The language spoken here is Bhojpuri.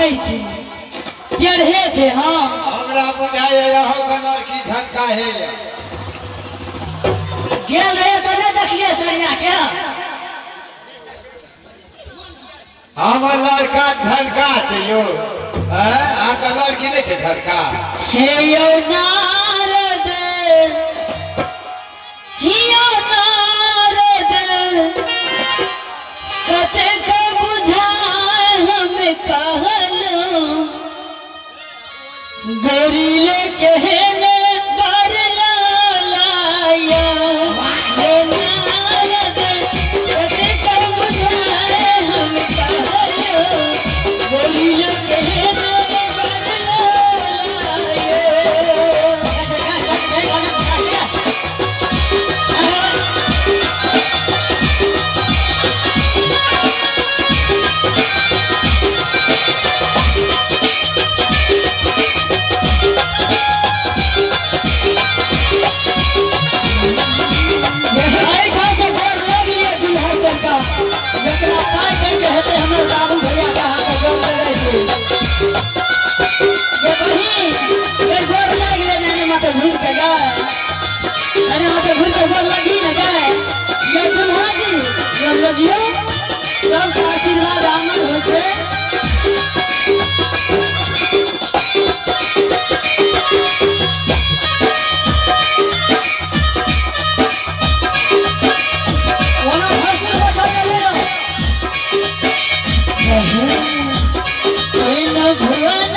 भाई छी टेढ़े छे। हां हमरा बुझाय यहो कलर की धक्का है गेल रहे तो नहीं देखिए सरिया के हम लड़का धनका छे यो आ कलर की नहीं छे धनका हे यो नारद हियो नारद कते को बुझाए हम कहलो गोरी लेके ने बर लाया हे नारद कते को बुझाए हम कहलो गोरी लेके ने भूल के गए अरे माते भूल के गोर लगी न गए ये दुल्हा जी गोर लगियो सबका आशीर्वाद आमन होते ओना हंसी बता ले लो कोई न भगवान